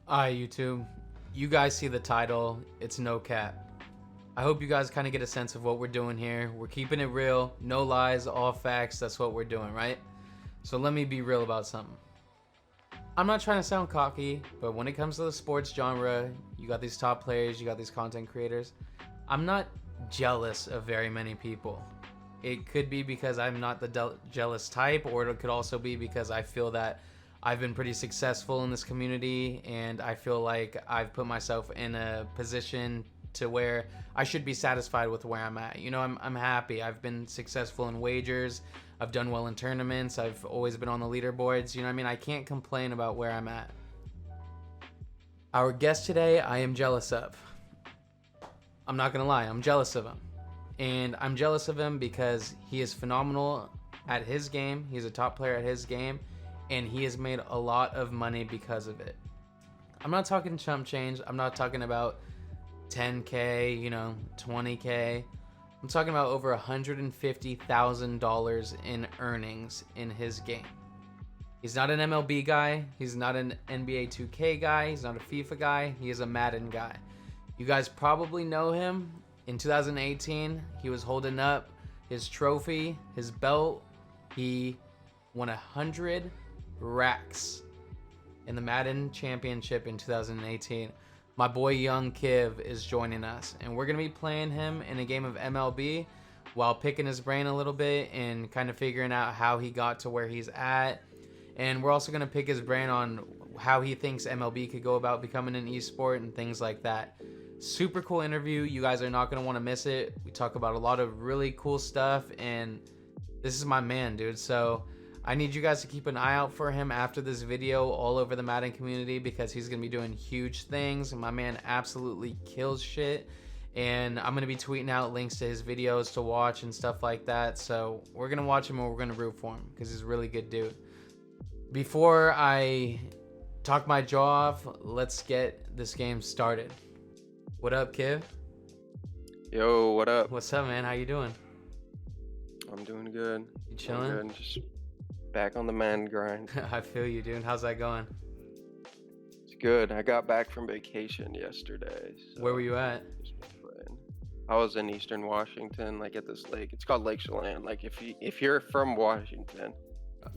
Alright, YouTube. You guys see the title. It's no cap. I hope you guys kind of get a sense of what we're doing here. We're keeping it real. No lies, all facts. That's what we're doing, right? So let me be real about something. I'm not trying to sound cocky, but when it comes to the sports genre, you got these top players, you got these content creators. I'm not jealous of very many people. It could be because I'm not the jealous type, or it could also be because I feel that I've been pretty successful in this community and I feel like I've put myself in a position to where I should be satisfied with where I'm at. You know, I'm happy. I've been successful in wagers. I've done well in tournaments. I've always been on the leaderboards. You know what I mean? I can't complain about where I'm at. Our guest today, I am jealous of. I'm not gonna lie, I'm jealous of him. And I'm jealous of him because he is phenomenal at his game. He's a top player at his game, and he has made a lot of money because of it. I'm not talking chump change. I'm not talking about 10K, 20K. I'm talking about over $150,000 in earnings in his game. He's not an MLB guy. He's not an NBA 2K guy. He's not a FIFA guy. He is a Madden guy. You guys probably know him. In 2018, he was holding up his trophy, his belt. He won 100 racks in the Madden Championship in 2018. My boy Young Kiv is joining us, and we're going to be playing him in a game of MLB while picking his brain a little bit and kind of figuring out how he got to where he's at. And we're also going to pick his brain on how he thinks MLB could go about becoming an eSport and things like that. Super cool interview. You guys are not going to want to miss it. We talk about a lot of really cool stuff, and this is my man, dude. So I need you guys to keep an eye out for him after this video all over the Madden community, because he's going to be doing huge things. My man absolutely kills shit, and I'm going to be tweeting out links to his videos to watch and stuff like that. So we're going to watch him and we're going to root for him because he's a really good dude. Before I talk my jaw off, let's get this game started. What up, Kiv? Yo, what up? What's up, man? How you doing? I'm doing good. You chilling? Good. Just back on the man grind. I feel you, dude. How's that going? It's good. I got back from vacation yesterday. So Where were you at? just been playing. I was in Eastern Washington, like at this lake. It's called Lake Chelan. Like if you're from Washington,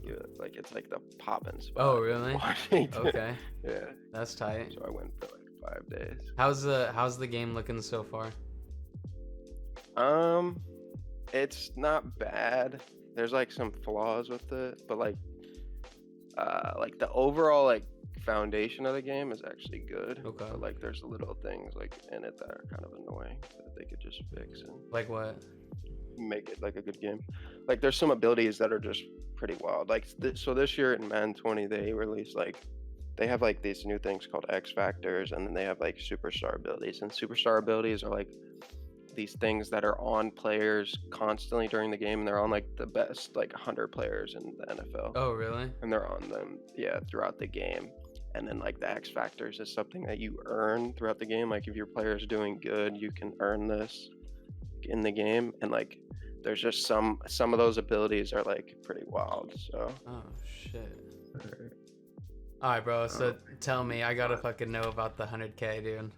it's like the poppin' spot. Oh, in really? Washington. Okay, Yeah. that's tight. So I went for like 5 days. How's the game looking so far? It's not bad. There's like some flaws with it, but like the overall like foundation of the game is actually good. Okay. But like there's little things like in it that are kind of annoying that they could just fix and Like what? make it like a good game. Like there's some abilities that are just pretty wild. Like so this year in Madden 20 they released they have like these new things called X Factors, and then they have like superstar abilities. And superstar abilities are like these things that are on players constantly during the game, and they're on like the best like 100 players in the NFL. Oh, really? And they're on them throughout the game. And then like the X Factors is something that you earn throughout the game. Like if your player is doing good, you can earn this in the game. And like there's just some of those abilities are like pretty wild. So Oh shit. All right, bro. So tell me, I gotta fucking know about the 100K, dude.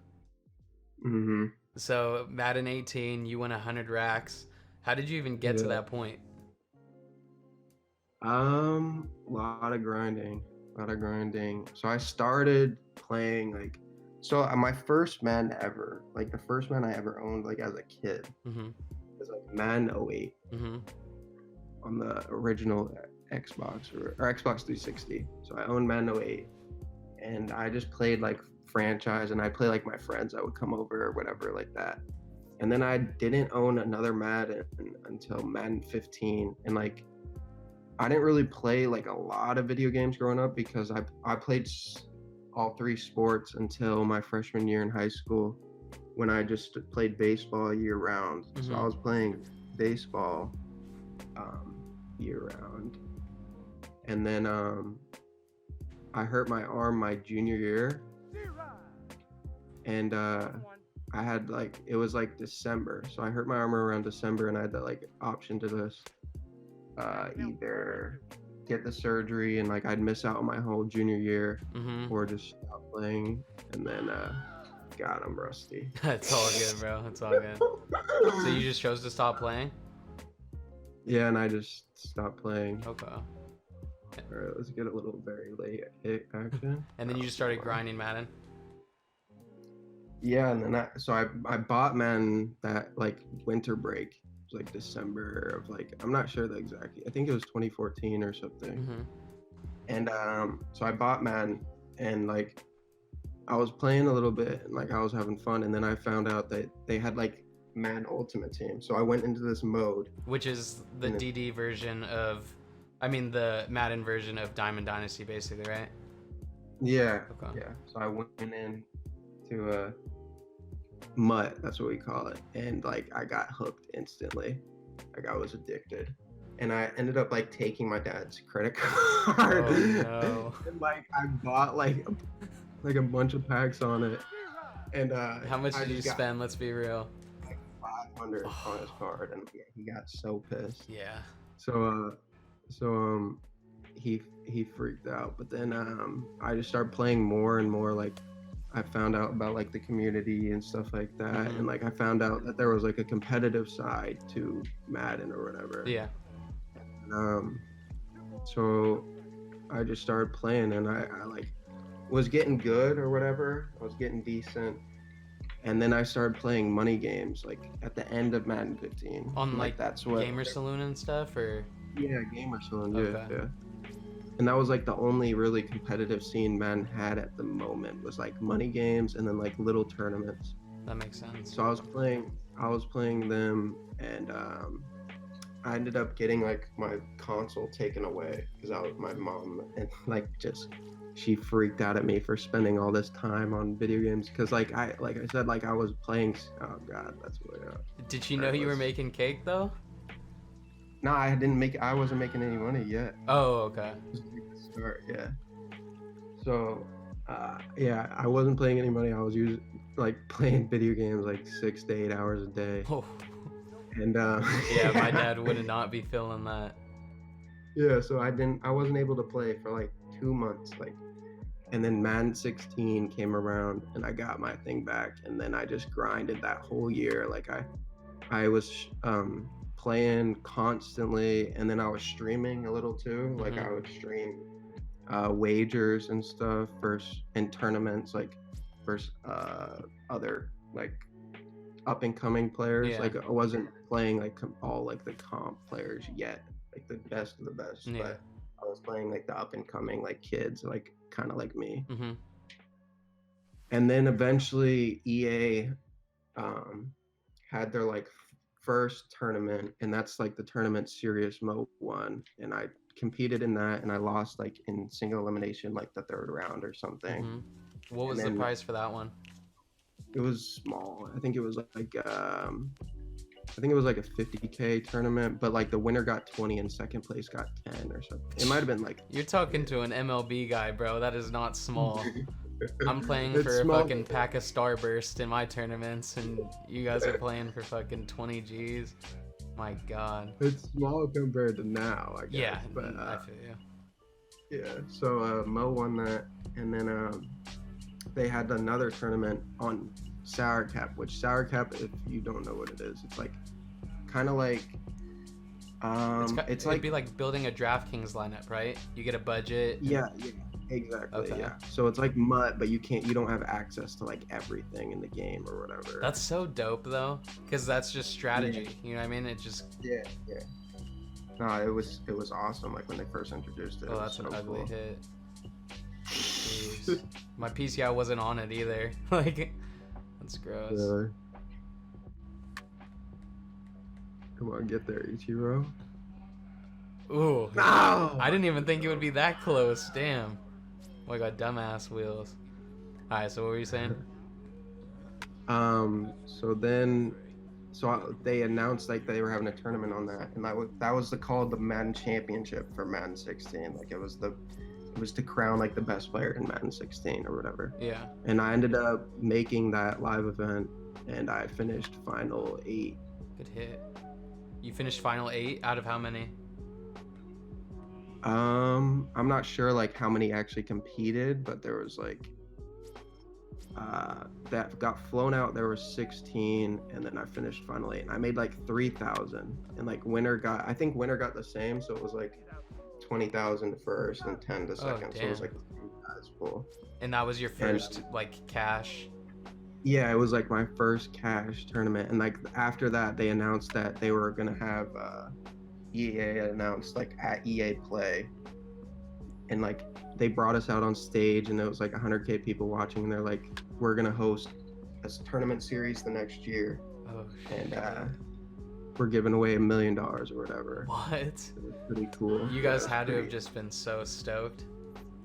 mm-hmm. So Madden 18, you won 100 racks. How did you even get to that point? Lot of grinding. So I started playing my first Madden ever, like the first Madden I ever owned, like as a kid, was like Madden 08 on the original Xbox or Xbox 360. So I owned Madden 08, and I just played like franchise, and I'd play like my friends that would come over or whatever like that. And then I didn't own another Madden until Madden 15, and like I didn't really play like a lot of video games growing up because I played all three sports until my freshman year in high school, when I just played baseball year round. So I was playing baseball year round, and then I hurt my arm my junior year, and I had it was like December, so I hurt my arm around December, and I had the option to this either get the surgery, and like I'd miss out on my whole junior year, Mm-hmm. or just stop playing, and then God, I'm rusty. It's all good, bro. It's all good. So you just chose to stop playing? Yeah, and I just stopped playing. Okay. All right, let's get a little very late hit action. And then you just started grinding Madden? Yeah, and then I bought Madden that like winter break. It was like December of like, I'm not sure the exact, I think it was 2014 or something. Mm-hmm. And so I bought Madden, and like I was playing a little bit, and like I was having fun, and then I found out that they had like Madden Ultimate Team. So I went into this mode, Which is the DD version of, I mean, the Madden version of Diamond Dynasty, basically, right? yeah. Okay. Yeah. So I went in to Mutt, that's what we call it, and like I got hooked instantly. Like I was addicted, and I ended up like taking my dad's credit card. Oh, no. And like I bought like a bunch of packs on it, and How much did you spend? Let's be real. like 500 on his card, and he got so pissed. Yeah. So he freaked out, but then I just started playing more and more. Like I found out about like the community and stuff like that, Mhm. and like I found out that there was like a competitive side to Madden or whatever. Yeah. So I just started playing, and I like was getting good or whatever. I was getting decent, and then I started playing money games like at the end of Madden 15. On like that's what Gamer Saloon and stuff, or? Yeah, Gamer Saloon. Okay. Yeah. And that was like the only really competitive scene Madden had at the moment, was like money games and then like little tournaments. That makes sense. So I was playing them, and I ended up getting like my console taken away because my mom, and like just she freaked out at me for spending all this time on video games, because like I said, like I was playing. Oh God, that's what. Did she know you were making cake though? No, I wasn't making any money yet. Oh, okay. Start, yeah. So, yeah, I wasn't playing any money. I was playing video games like 6 to 8 hours a day. Oh. And Yeah, my dad would not be feeling that. Yeah, so I wasn't able to play for like 2 months, like, and then Madden 16 came around, and I got my thing back, and then I just grinded that whole year. Like I was playing constantly, and then I was streaming a little too. Like I would stream wagers and stuff and tournaments, like versus other like up and coming players. Yeah. Like I wasn't playing like all like the comp players yet, like the best of the best. Yeah. But I was playing like the up and coming like kids, like kind of like me. Mm-hmm. And then eventually EA had their like first tournament, and that's like the tournament Serious Mo won, and I competed in that, and I lost like in single elimination, like the third round or something. Mm-hmm. What was And the then prize for that one? It was small. I think it was like a 50K tournament, but like the winner got 20 and second place got 10 or something. It might have been like. You're talking to an MLB guy, bro. That is not small. I'm playing It's for a small. fucking pack of Starburst in my tournaments, and you guys are playing for fucking 20 G's. My God. It's small compared to now, I guess. Yeah, but I feel you. yeah. So Mo won that, and then they had another tournament on Sour Cap, which Sour Cap, if you don't know what it is, it's like kind of like It'd like be like building a DraftKings lineup, right? You get a budget. yeah, exactly. Okay. Yeah. So it's like MUT, but you don't have access to like everything in the game or whatever. That's so dope though, because that's just strategy. Yeah. You know what I mean? It just. Yeah. No, it was awesome. Like when they first introduced it. Oh, it that's was an so ugly cool. hit. Jeez. My PCI wasn't on it either. Like, that's gross. Yeah. Come on, get there, Ichiro. Ooh. No! I didn't even think it would be that close. Damn. Oh, I got dumbass wheels. Alright, so what were you saying? So they announced like they were having a tournament on that, and that was called the Madden Championship for Madden 16. Like it was to crown like the best player in Madden 16 or whatever. Yeah. And I ended up making that live event, and I finished final 8. Good hit. You finished final 8 out of how many? I'm not sure like how many actually competed, but there was like that got flown out. There was 16, and then I finished final 8. And I made like 3,000, and like I think winner got the same, so it was like 20,000 to first and 10 to Oh, second. So it was damn. like full. And that was your And first like cash. yeah, it was like my first cash tournament, and like after that, they announced that they were gonna have EA announced like at EA Play, and like they brought us out on stage, and there was like 100K people watching, and they're like, we're gonna host a tournament series the next year, Oh and shit. we're giving away $1 million or whatever. What? It was pretty cool. You Yeah, guys it was had to have pretty- just been so stoked.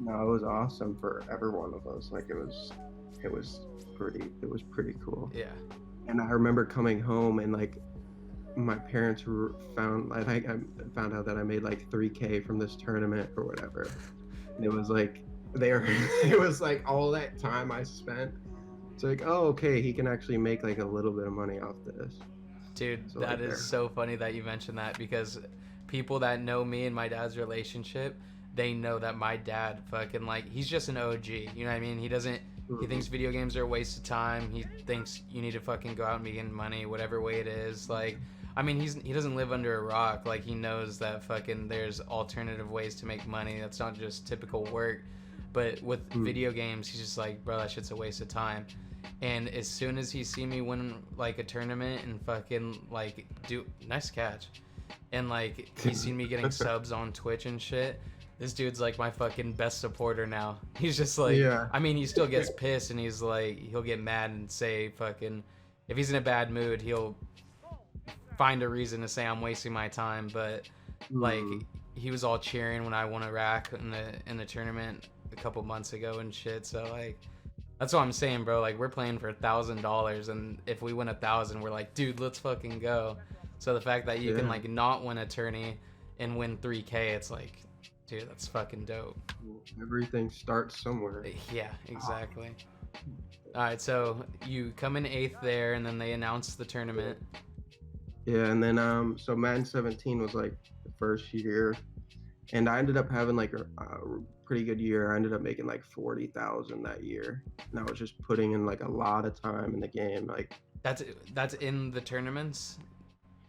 No, it was awesome for every one of us. Like it was pretty cool. Yeah. And I remember coming home and like my parents found like I found out that I made like 3K from this tournament or whatever. And it was like it was like all that time I spent. It's like, oh, okay, he can actually make like a little bit of money off this. Dude, So, that like, is there. so funny that you mentioned that, because people that know me and my dad's relationship, they know that my dad fucking like, he's just an OG. You know what I mean? He thinks video games are a waste of time. He thinks you need to fucking go out and be getting money, whatever way it is. Like, I mean, he doesn't live under a rock. Like, he knows that fucking there's alternative ways to make money. That's not just typical work. But with video games, he's just like, bro, that shit's a waste of time. And as soon as he see me win like a tournament and fucking like do nice catch, and like he's seen me getting subs on Twitch and shit, this dude's like my fucking best supporter now. He's just like, Yeah. I mean, he still gets pissed and he's like, he'll get mad and say fucking, if he's in a bad mood, he'll find a reason to say I'm wasting my time. But like, he was all cheering when I won a rack in the tournament a couple months ago and shit. So like, that's what I'm saying, bro. Like, we're playing for $1,000, and if we win 1,000, we're like, dude, let's fucking go. So the fact that you can like not win a tourney and win 3K, it's like, dude, that's fucking dope. Everything starts somewhere. Yeah, exactly. All right, so you come in 8th there, and then they announce the tournament. Yeah, and then so Madden 17 was like the first year, and I ended up having like a pretty good year. I ended up making like 40,000 that year, and I was just putting in like a lot of time in the game. Like that's in the tournaments.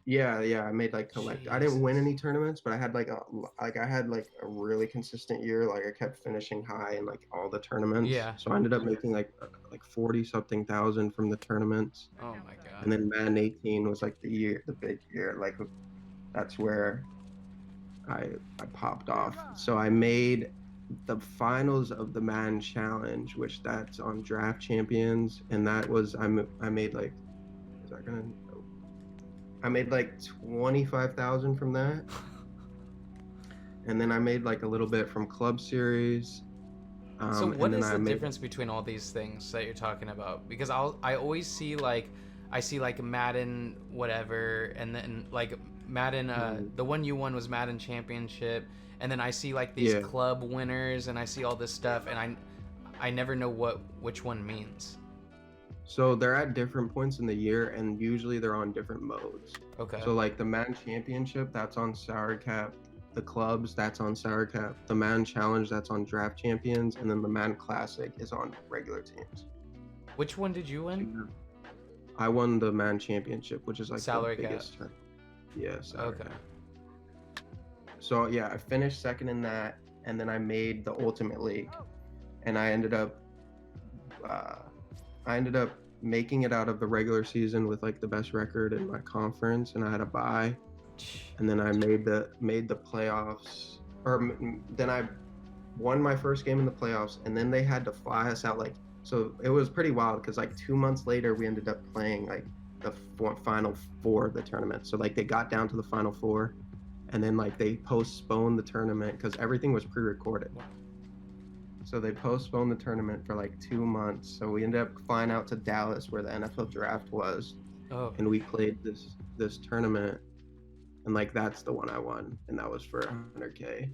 yeah, I made like I didn't win any tournaments, but I had like I had like a really consistent year. Like I kept finishing high in like all the tournaments. Yeah. So I ended up making like 40 something thousand from the tournaments. Oh my god. And then Madden 18 was like the big year. Like that's where I popped off. So I made the finals of the Madden Challenge, which that's on Draft Champions, and that was I made like, is that gonna? I made like 25,000 from that, and then I made like a little bit from Club Series. So what and is then the difference between all these things that you're talking about? Because I always see like, I see like Madden whatever, and then like Madden the one you won was Madden Championship, and then I see like these club winners, and I see all this stuff, and I never know which one means. So they're at different points in the year, and usually they're on different modes. Okay. So like the Madden Championship, that's on Sour Cap. The clubs, that's on Sour Cap. The Madden Challenge, that's on Draft Champions, and then the Madden Classic is on regular teams. Which one did you win? I won the Madden Championship, which is like Salary the cap. biggest. Yeah. Salary Okay. cap. So yeah, I finished second in that, and then I made the Ultimate League, and I ended up making it out of the regular season with like the best record in my conference, and I had a bye, and then I made the playoffs, then I won my first game in the playoffs, and then they had to fly us out. Like, so it was pretty wild because like 2 months later we ended up playing like the final four of the tournament. So like they got down to the final four, and then like they postponed the tournament because everything was pre-recorded. So they postponed the tournament for like 2 months. So we ended up flying out to Dallas where the NFL draft was. Oh. And we played this tournament, and like that's the one I won, and that was for 100K.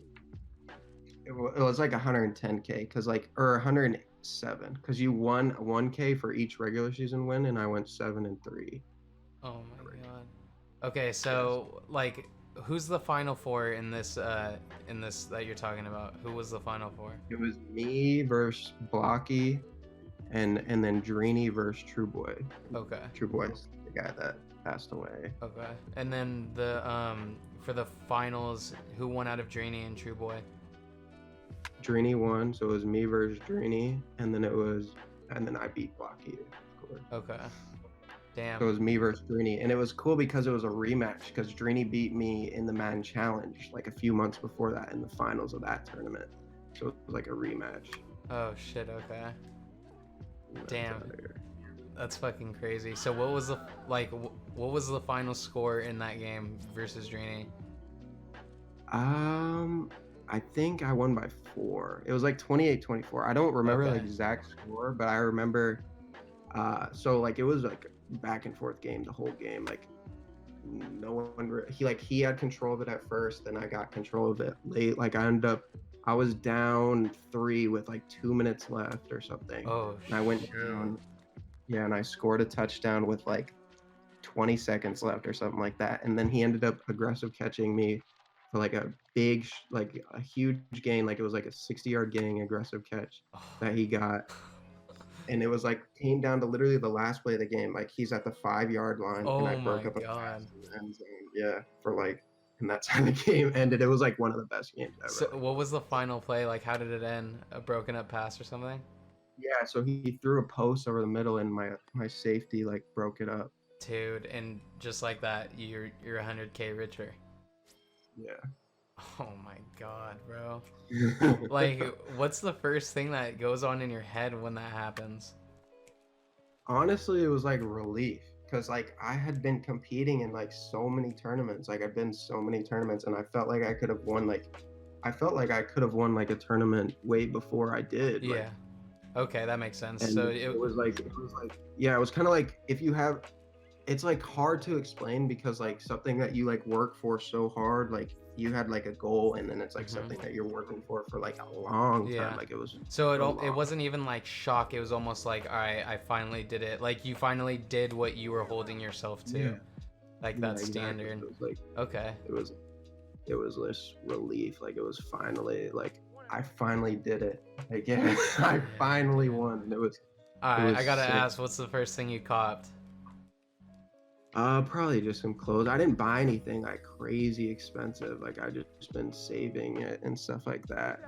It was like 110K because like, or 107, because you won 1K for each regular season win, and I went 7-3. Oh my god. Okay, so like who's the final four in this that you're talking about? Who was the final four? It was me versus Blocky, and then Dreeny versus True Boy. Okay. True Boy's the guy that passed away. Okay. And then the for the finals, who won out of Dreeny and True Boy? Dreeny won, so it was me versus Dreeny, and then I beat Blocky, of course. Okay. Damn. So it was me versus Dreeny, and it was cool because it was a rematch, because Dreeny beat me in the Madden Challenge like a few months before that in the finals of that tournament. So it was like a rematch. Oh shit, okay. Damn. That's fucking crazy. So what was the final score in that game versus Dreeny? I think I won by 4. It was like 28-24. I don't remember the Okay. exact score, but I remember so like it was like back and forth game the whole game. Like no one he had control of it at first, then I got control of it late. Like I was down 3 with like 2 minutes left or something. Oh And I went down. Yeah, and I scored a touchdown with like 20 seconds left or something like that. And then he ended up aggressive catching me for like a big, like a huge gain. Like it was like a 60-yard gain aggressive catch that he got. And it was like came down to literally the last play of the game. Like he's at the 5-yard line, and I broke up a pass in the end zone. Yeah, for like, and that's how the game ended. It was like one of the best games ever. So what was the final play? Like, how did it end? A broken up pass or something? Yeah, so he threw a post over the middle, and my safety like broke it up. Dude, and just like that, you're 100K richer. Yeah. Oh my god, bro. Like, what's the first thing that goes on in your head when that happens? Honestly, it was like relief, because like I had been competing in like so many tournaments. Like I've been so many tournaments, and I felt like I could have won like a tournament way before I did. Yeah. Like, Okay, that makes sense. and So it was like yeah, it was kind of like it's like hard to explain, because like something that you like work for so hard, like you had like a goal, and then it's like something that you're working for like a long time. Yeah. Like it was So so it long. wasn't even like shock. It was almost like, all right, I finally did it. Like you finally did what you were holding yourself to. Yeah. Like Yeah, that's exactly. standard. It was like Okay. it was this relief. Like it was finally like I finally did it. Like yeah, I finally won. And it was All right, was I gotta sick. ask, what's the first thing you copped? Probably just some clothes. I didn't buy anything like crazy expensive. Like I just been saving it and stuff like that.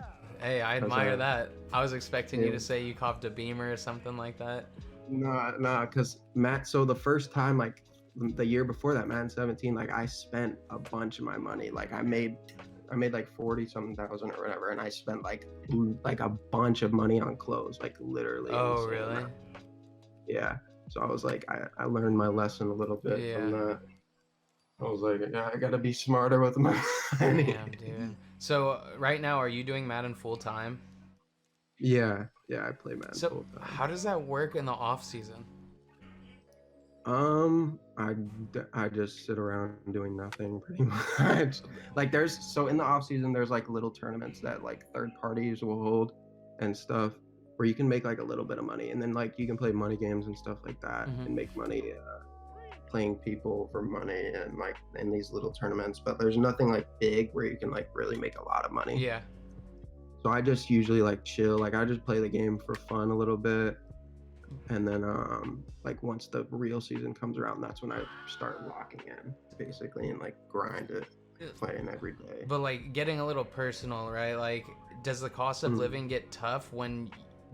Hey, I That's admire all. that. I was expecting you Yeah. to say you copped a Beamer or something like that. Nah, because Matt. So the first time, like the year before that, Madden 17, like I spent a bunch of my money. Like I made like 40-something thousand or whatever, and I spent like a bunch of money on clothes, like literally. Oh, insane really? amount. Yeah. So I was like, I learned my lesson a little bit Yeah. from that. I was like, yeah, I gotta be smarter with my money. Damn, dude. So right now, are you doing Madden full time? Yeah, I play Madden So full time. how does that work in the off season? I just sit around doing nothing pretty much. Like in the off season there's like little tournaments that like third parties will hold and stuff, where you can make like a little bit of money, and then like you can play money games and stuff like that and make money playing people for money and like in these little tournaments. But there's nothing like big where you can like really make a lot of money. Yeah. So I just usually like chill. Like I just play the game for fun a little bit. And then like once the real season comes around, that's when I start locking in basically and like grind it, playing every day. But like getting a little personal, right? Like, does the cost of living get tough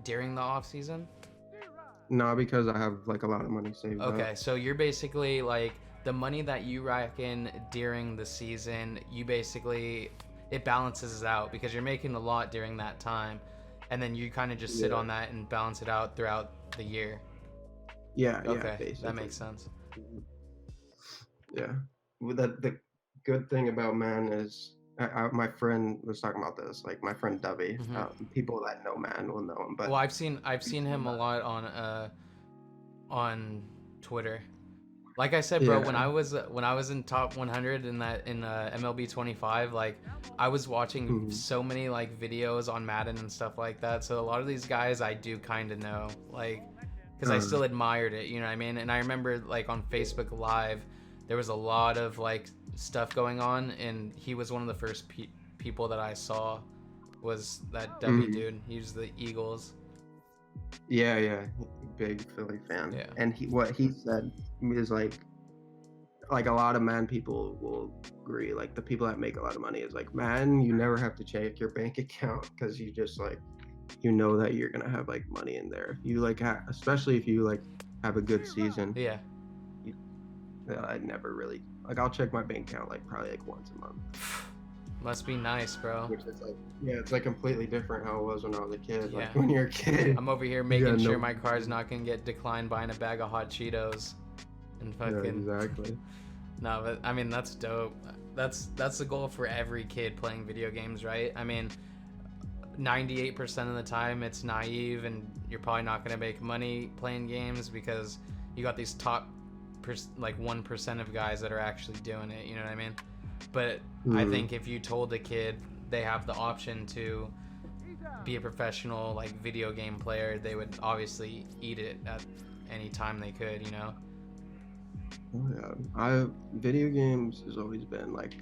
during the off season? No, because I have like a lot of money saved up. Okay, so you're basically like the money that you rack in during the season, it balances out because you're making a lot during that time, and then you kind of just sit on that and balance it out throughout the year. Yeah, Okay, basically. that makes sense. Yeah. The good thing about Man is my friend was talking about this. Like my friend Dovey, people that know Man will know him. But Well, I've seen him a lot on Twitter. Like I said, bro, Yeah. when I was in top 100 in MLB 25, like I was watching so many like videos on Madden and stuff like that. So a lot of these guys I do kind of know, like, because I still admired it, you know what I mean? And I remember like on Facebook Live, there was a lot of like stuff going on, and he was one of the first people that I saw was that W dude. He was the Eagles. Yeah, big Philly fan. Yeah. And what he said is like a lot of man people will agree. Like the people that make a lot of money is like, man, you never have to check your bank account because you just like, you know that you're gonna have like money in there. You like, especially if you like have a good season. Yeah. I never really like. I'll check my bank account like probably like once a month. Must be nice, bro. Which is like, yeah, it's like completely different how it was when I was a kid. Yeah. Like when you're a kid, I'm over here making sure my car's not gonna get declined buying a bag of hot Cheetos, and fucking. Yeah, exactly. No, but I mean that's dope. That's the goal for every kid playing video games, right? I mean, 98% of the time it's naive, and you're probably not gonna make money playing games because you got these top, like 1% of guys that are actually doing it. You know what I mean? But I think if you told a kid they have the option to be a professional like video game player, they would obviously eat it at any time they could, you know? Oh, yeah. Video games has always been like,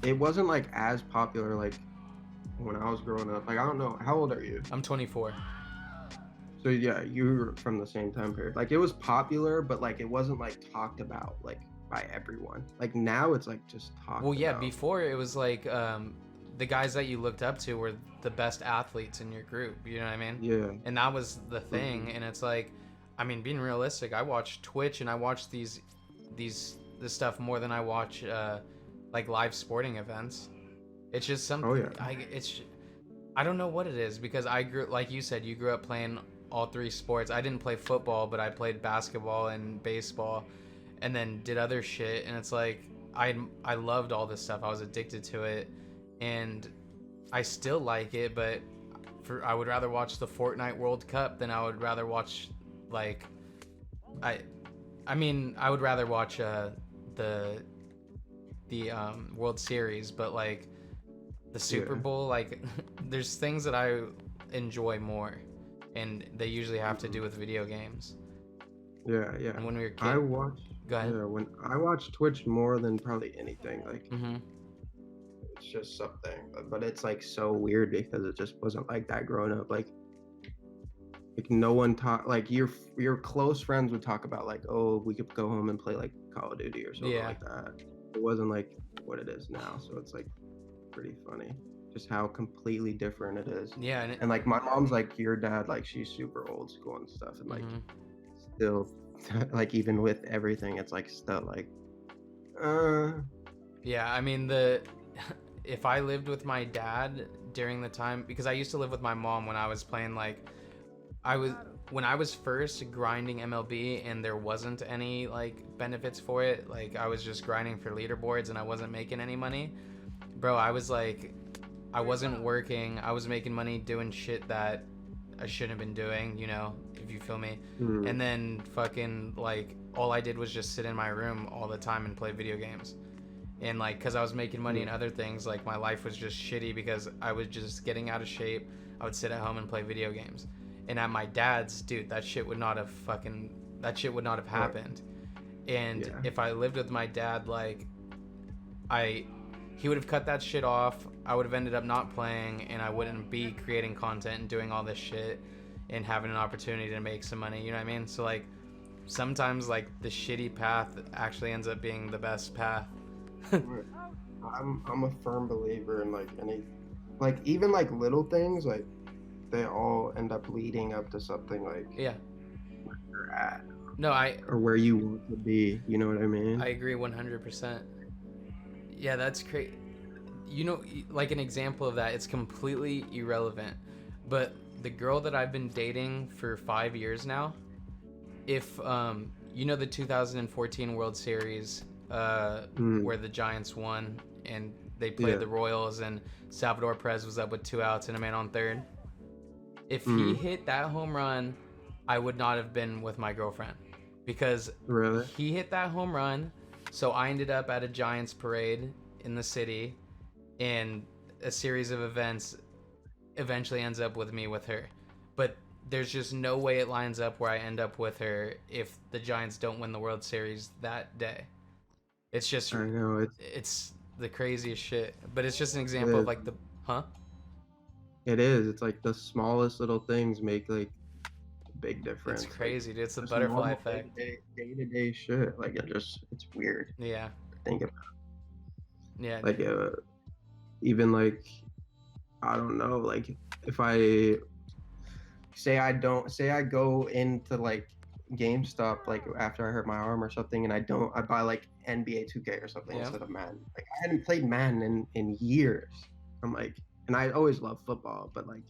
it wasn't like as popular like when I was growing up. Like I don't know, how old are you? I'm 24. So yeah, you were from the same time period. Like it was popular, but like it wasn't like talked about like by everyone. Like now it's like just talked about. Before it was like the guys that you looked up to were the best athletes in your group, you know what I mean? Yeah. And that was the thing. And it's like, I mean, being realistic, I watch Twitch and I watch this stuff more than I watch like live sporting events. It's just something. Oh yeah. I don't know what it is, because I grew, like you said, you grew up playing all three sports. I didn't play football, but I played basketball and baseball, and then did other shit. And it's like I loved all this stuff. I was addicted to it, and I still like it. But I would rather watch the Fortnite World Cup than I would rather watch like I would rather watch the World Series, but like the Super Bowl, like there's things that I enjoy more, and they usually have to do with video games. Yeah. And when we were kids, go ahead. Yeah, when I watched Twitch more than probably anything, like Mm-hmm. it's just something, but it's like so weird because it just wasn't like that growing up. Like no one talk, like your close friends would talk about like, oh, we could go home and play like Call of Duty or something like that. It wasn't like what it is now, so it's like pretty funny just how completely different it is. Yeah, and like my mom's like your dad, like she's super old school and stuff, and like still like even with everything it's like still like yeah, I mean if I lived with my dad during the time, because I used to live with my mom when I was playing, like when I was first grinding MLB and there wasn't any like benefits for it, like I was just grinding for leaderboards and I wasn't making any money, bro. I was like, I wasn't working, I was making money doing shit that I shouldn't have been doing, you know, if you feel me. And then fucking like all I did was just sit in my room all the time and play video games. And like, cause I was making money in other things, like my life was just shitty because I was just getting out of shape. I would sit at home and play video games. And at my dad's, dude, that shit would not have happened. And if I lived with my dad, like he would have cut that shit off. I would have ended up not playing, and I wouldn't be creating content and doing all this shit and having an opportunity to make some money, you know what I mean? So like sometimes like the shitty path actually ends up being the best path. I'm a firm believer in like like even like little things, like they all end up leading up to something like where you're at. No, or where you want to be, you know what I mean? I agree 100%. Yeah, that's crazy. You know, like an example of that, it's completely irrelevant, but the girl that I've been dating for 5 years now, if you know the 2014 World Series where the Giants won and they played the Royals and Salvador Perez was up with 2 outs and a man on third. If he hit that home run, I would not have been with my girlfriend, because he hit that home run. So I ended up at a Giants parade in the city, and a series of events eventually ends up with me with her. But there's just no way it lines up where I end up with her if the Giants don't win the World Series that day. It's just, I know it's the craziest shit. But it's just an example of like the, huh? it is. It's like the smallest little things make like a big difference. It's crazy, dude. It's the Just butterfly normal effect. day-to-day shit. Like it's weird. Yeah. I think about Yeah. like even like I don't know, like if I say I go into like GameStop like after I hurt my arm or something, and I buy like NBA 2K or something Yeah. instead of Madden. Like I hadn't played Madden in years. I'm like, and I always loved football, but like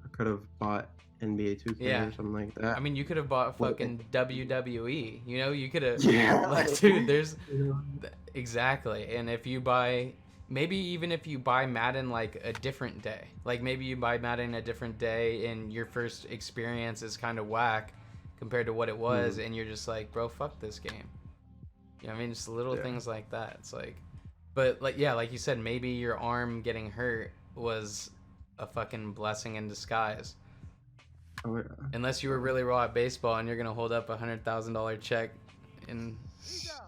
I could have bought NBA 2K Yeah. or something like that. I mean, you could have bought fucking WWE. You know, you could have. Yeah. Like, dude, there's exactly. And if you buy, maybe even if you buy Madden like a different day, like maybe you buy Madden a different day, and your first experience is kind of whack compared to what it was, and you're just like, bro, fuck this game. You know what I mean? Just little things like that. It's like, but like, yeah, like you said, maybe your arm getting hurt was a fucking blessing in disguise. Oh, yeah. Unless you were really raw at baseball and you're gonna hold up $100,000 check in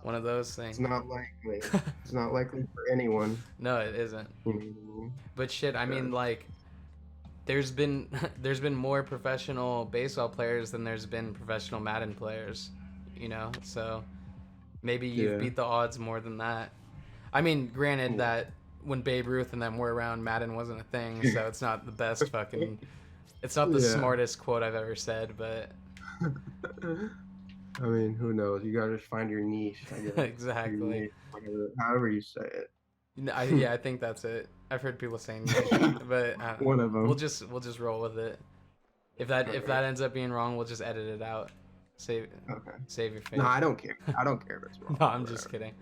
one of those things. It's not likely. It's not likely for anyone. No, it isn't. You know what I mean? But shit, I mean, like, there's been more professional baseball players than there's been professional Madden players. You know, so maybe you've beat the odds more than that. I mean, granted that when Babe Ruth and them were around, Madden wasn't a thing, so it's not the best fucking. It's not the smartest quote I've ever said, but. I mean, who knows? You gotta just find your niche. I guess. Exactly. Your niche, however you say it. I think that's it. I've heard people saying niche, but one of them. We'll just roll with it. If that ends up being wrong, we'll just edit it out. Save your face. No, I don't care. I don't care if it's wrong. No, I'm just kidding.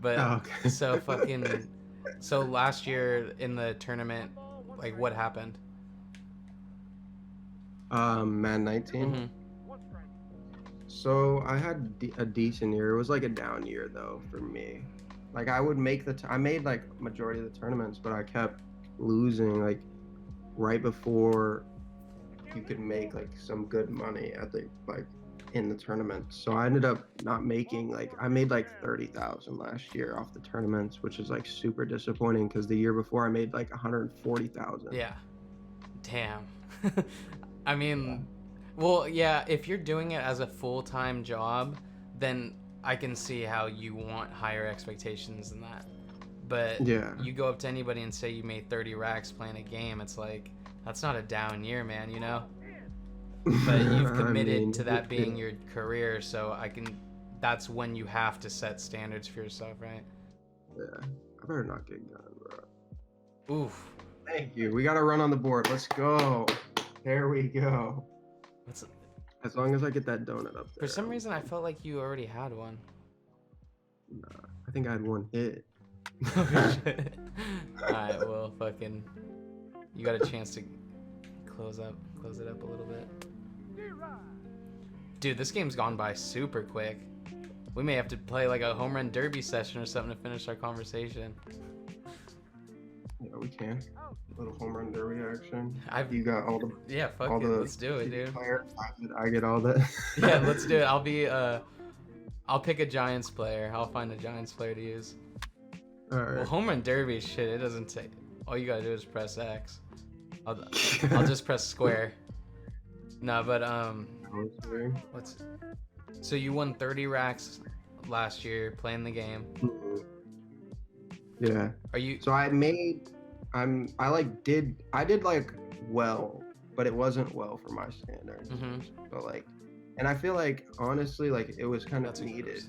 But so last year in the tournament, like what happened? Man 19. Mm-hmm. So I had a decent year. It was like a down year though for me. Like I would make I made like majority of the tournaments, but I kept losing like right before you could make like some good money at the like in the tournament. So I ended up not making I made like 30,000 last year off the tournaments, which is like super disappointing because the year before I made like 140,000. Yeah. Damn. I mean, well, yeah, if you're doing it as a full-time job, then I can see how you want higher expectations than that. But you go up to anybody and say you made 30 racks playing a game, it's like, that's not a down year, man, you know? But you've committed to that being your career, so that's when you have to set standards for yourself, right? Yeah. I better not get gunned, bro. Oof. Thank you. We got to run on the board. Let's go. There we go. As long as I get that donut up there. For some reason, I felt like you already had one. Nah, I think I had one hit. Alright, well, fucking... You got a chance to close it up a little bit. Dude, this game's gone by super quick. We may have to play like a home run derby session or something to finish our conversation. Yeah, we can. A little home run derby action. You got all the let's do it, dude. I get all that. Yeah, let's do it. I'll pick a Giants player. I'll find a Giants player to use. Alright. Well, home run derby shit, it doesn't take. All you gotta do is press X. I'll just press square. No, but so you won 30 racks last year playing the game. Yeah. Are you? So I did like well, but it wasn't well for my standards. Mm-hmm. But and I feel like honestly, it was kind of needed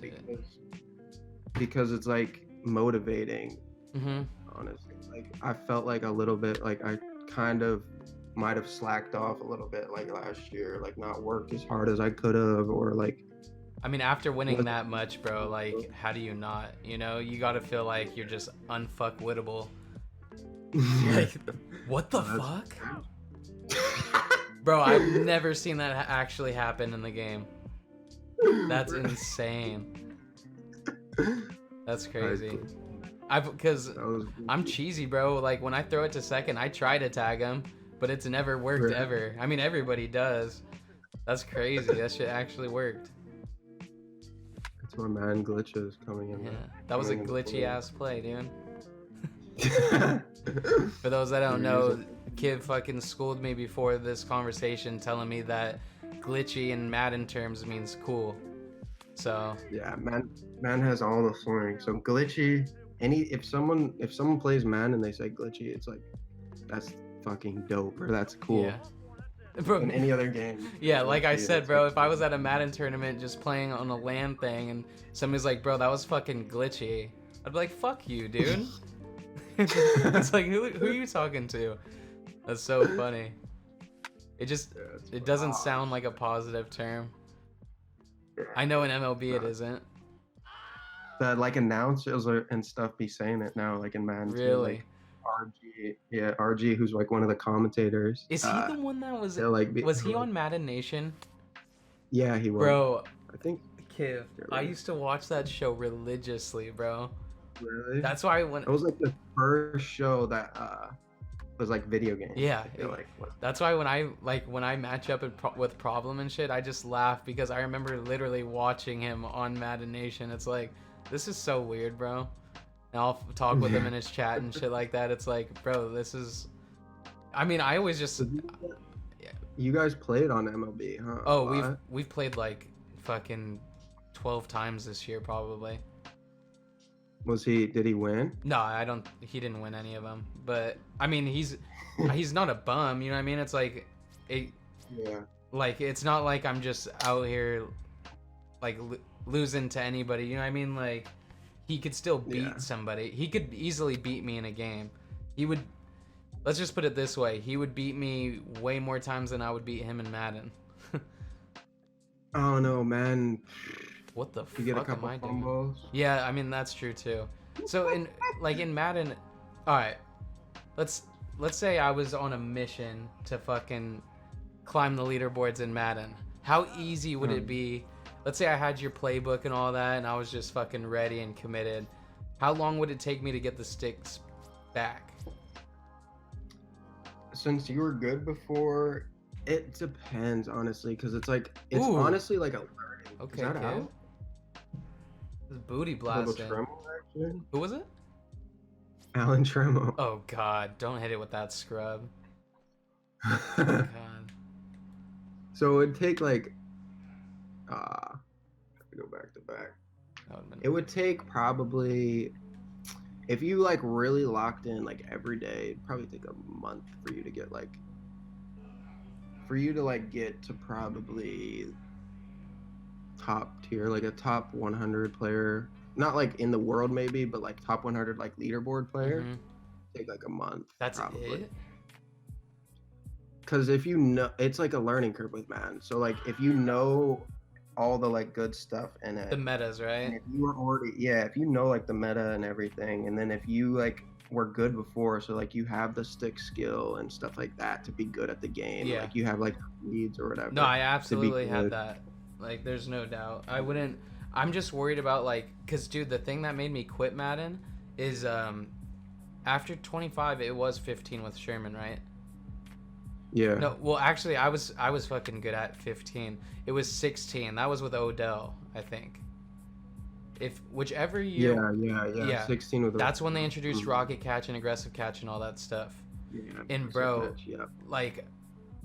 because it's like motivating. Mm-hmm. Honestly, I felt like a little bit I kind of might have slacked off a little bit last year, not worked as hard as I could have, or I mean, after winning that much, bro, how do you not? You know, you gotta feel like you're just unfuckwittable. What the fuck? Bro, I've never seen that actually happen in the game. That's insane. That's crazy. Because I'm cheesy, bro. When I throw it to second, I try to tag him, but it's never worked ever. I mean, everybody does. That's crazy. That shit actually worked. It's My man glitches coming in. Yeah, there. that was a Coming in the glitchy pool. ass play, dude. For those that don't You're know, using- Kid fucking schooled me before this conversation, telling me that glitchy in Madden terms means cool. So Yeah, man has all the slang. So glitchy. If someone plays man and they say glitchy, it's like that's fucking dope or that's cool. yeah, bro. In any other game. Yeah, like I glitchy, said, it's bro, like- if I was at a Madden tournament just playing on a LAN thing and somebody's like, bro, that was fucking glitchy, I'd be like, fuck you, dude. It's like, who are you talking to? That's so funny. It doesn't sound like a positive term. I know in MLB it isn't. That like announcers and stuff be saying it now, like in Man. Really? Like RG, who's like one of the commentators. Is he the one that was? they're like, Was he on Madden Nation? Yeah, he was. Bro, I think. Kiv, I used to watch that show religiously, bro. Really? That's why when It was like the first show that was like video games. yeah, I feel like. that's why when I match up with Problem and shit, I just laugh because I remember literally watching him on Madden Nation. It's like, this is so weird, bro. And I'll talk with him in his chat and shit like that. It's like, bro, this is. I mean, I always just. You guys played on MLB, huh? Oh, we've played like fucking 12 times this year probably. Did he win? No, he didn't win any of them. But I mean, he's not a bum, you know what I mean? It's like Yeah. like it's not like I'm just out here like losing to anybody, you know what I mean? Like he could still beat somebody. He could easily beat me in a game. Let's just put it this way. He would beat me way more times than I would beat him in Madden. Oh no, man. What the You get a fuck am couple I doing? combos. Yeah, I mean that's true too. So in Madden, all right. Let's say I was on a mission to fucking climb the leaderboards in Madden. How easy would it be? Let's say I had your playbook and all that, and I was just fucking ready and committed. How long would it take me to get the sticks back? Since you were good before, it depends honestly, because it's Ooh. honestly like a learning. Okay, Is that kid. out? This booty Little blasting. Tremble, actually? Who was it? Alan Tremble. Oh god, don't hit it with that scrub. Oh, god. So it'd take like go back to back. That would've been- It would take probably, if you like really locked in like every day, it'd probably take a month for you to get get to probably top tier, like a top 100 player, not like in the world maybe, but like top 100 like leaderboard player. Mhm. Take like a month. That's probably. it? Because if you know, it's like a learning curve with man. So like if you know all the like good stuff in it, The metas, and right? if you were already, if you know like the meta and everything, and then if you like were good before, so like you have the stick skill and stuff like that to be good at the game, Yeah. like you have like leads or whatever. No, I absolutely had good. that. Like, there's no doubt. I'm just worried about, like, because, dude, the thing that made me quit Madden is after 25, it was 15 with Sherman, right? Yeah. No, well, actually, I was fucking good at 15. It was 16. That was with Odell, I think. Whichever year. Yeah. 16 with. That's when they introduced rocket catch and aggressive catch and all that stuff. Yeah, And bro, catch, yeah. like,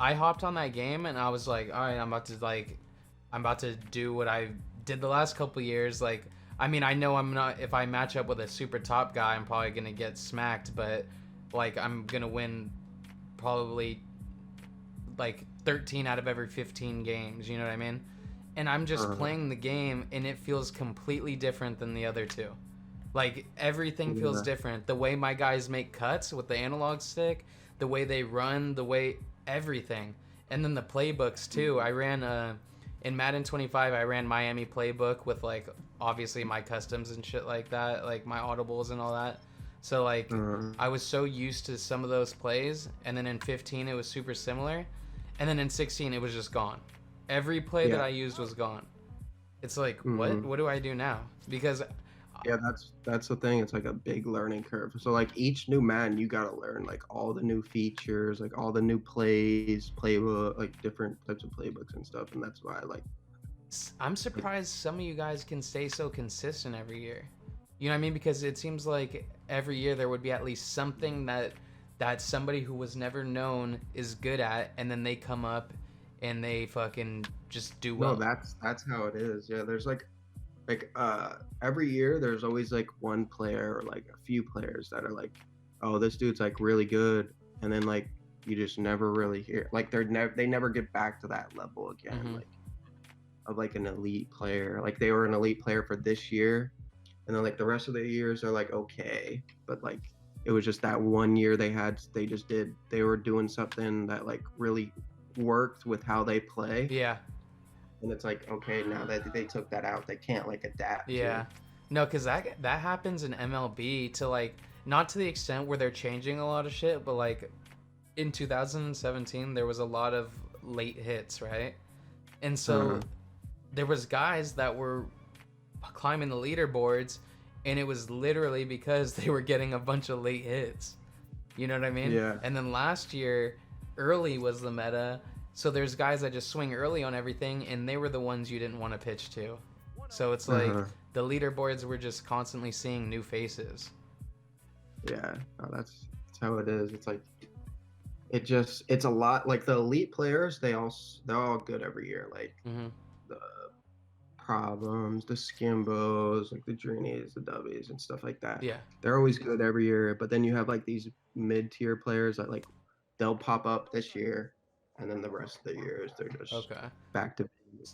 I hopped on that game and I was like, all right, I'm about to do what I did the last couple years. Like, I mean, I know I'm not, if I match up with a super top guy, I'm probably gonna get smacked, but like, I'm gonna win probably like 13 out of every 15 games, you know what I mean? And I'm just playing the game and it feels completely different than the other two. Like, everything feels different. The way my guys make cuts with the analog stick, the way they run, the way everything. And then the playbooks too. I ran in Madden 25, I ran Miami playbook with like obviously my customs and shit like that, like my audibles and all that. So like I was so used to some of those plays, and then in 15 it was super similar, and then in 16 it was just gone. Every play that I used was gone. It's like, what do I do now? Because that's the thing. It's like a big learning curve. So like each new man, you gotta learn like all the new features, like all the new plays, playbook, like different types of playbooks and stuff. And that's why like I'm surprised some of you guys can stay so consistent every year. You know what I mean? Because it seems like every year there would be at least something that somebody who was never known is good at, and then they come up and they fucking just do well. No, that's how it is. Yeah, there's like every year there's always like one player or like a few players that are like, oh, this dude's like really good, and then like you just never really hear, like they never get back to that level again, like of like an elite player. Like they were an elite player for this year, and then like the rest of the years are like okay, but like it was just that one year they were doing something that like really worked with how they play. Yeah. And it's like, okay, now that they took that out, they can't like adapt. Yeah. No, because that happens in MLB to like, not to the extent where they're changing a lot of shit, but like in 2017 there was a lot of late hits, right? And so there was guys that were climbing the leaderboards, and it was literally because they were getting a bunch of late hits. You know what I mean? Yeah. And then last year, early was the meta. So there's guys that just swing early on everything, and they were the ones you didn't want to pitch to. So it's like the leaderboards were just constantly seeing new faces. Yeah, no, that's how it is. It's like it's a lot. Like the elite players, they're all good every year. Like the Problems, the Skimbos, like the Dreenies, the Dubbies, and stuff like that. Yeah, they're always good every year. But then you have like these mid-tier players that like they'll pop up this year, and then the rest of the years they're just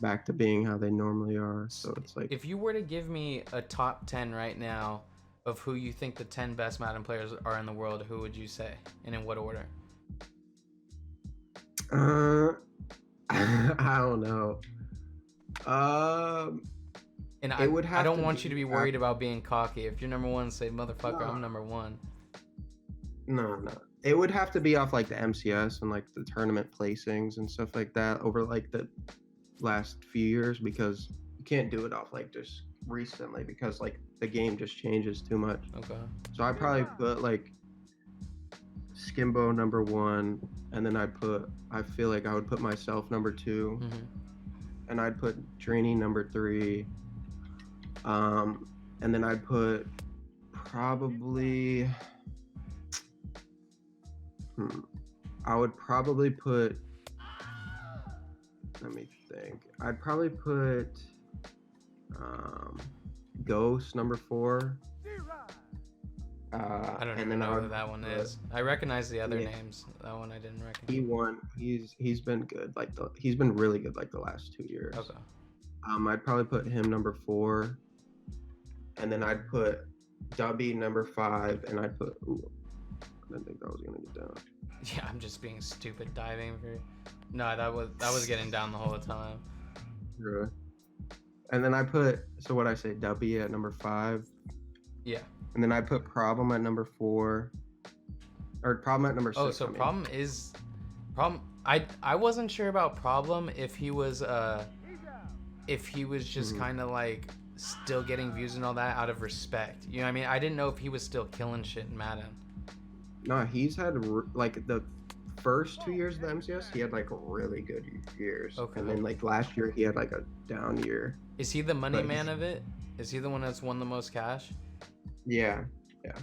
back to being how they normally are. So it's like, if you were to give me a top 10 right now of who you think the 10 best Madden players are in the world, who would you say, and in what order? I don't know. And I don't want you to be worried about being cocky. If you're number one, say, motherfucker, I'm number one. No. It would have to be off like the MCS and like the tournament placings and stuff like that over like the last few years, because you can't do it off like just recently, because like the game just changes too much. Okay. So I'd probably put like Skimbo number 1, and then I feel like I would put myself number 2, and I'd put Dreeny number 3, and then I'd put probably I would probably put, let me think, I'd probably put Ghost number 4. I don't even know who that one is. I recognize the other names. That one I didn't recognize. He won. He's been good. He's been really good like the last 2 years. Okay. I'd probably put him number 4, and then I'd put Dubby number 5, and I'd put. Ooh, I didn't think that was gonna get down. Yeah, I'm just being stupid diving for. No, that was getting down the whole time. Really? And then I put, so what I say, Dubby at number 5. Yeah. And then I put Problem at number 4, or Problem at number 6. Oh, so Problem. I wasn't sure about Problem if he was just kind of like still getting views and all that out of respect. You know what I mean? I didn't know if he was still killing shit in Madden. No, he's had like the first 2 years of the MCS, he had like really good years. Okay. And then like last year he had like a down year. Is he the money man of it? Is he the one that's won the most cash? Yeah.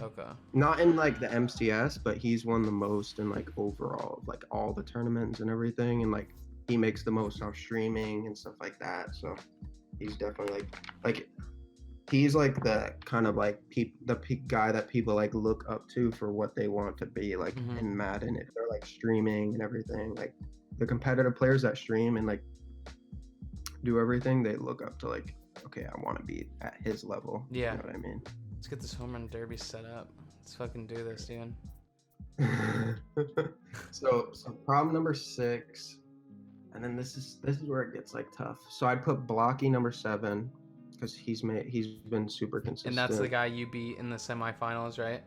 Okay. Not in like the MCS, but he's won the most in like overall, like all the tournaments and everything, and like he makes the most off streaming and stuff like that. So he's definitely like he's like the kind of like guy that people like look up to for what they want to be like in Madden. If they're like streaming and everything, like the competitive players that stream and like do everything, they look up to like, okay, I want to be at his level. Yeah. You know what I mean? Let's get this home run derby set up. Let's fucking do this, dude. so problem number 6, and then this is where it gets like tough. So I'd put Blocky number 7, because he's been super consistent. And that's the guy you beat in the semifinals, right?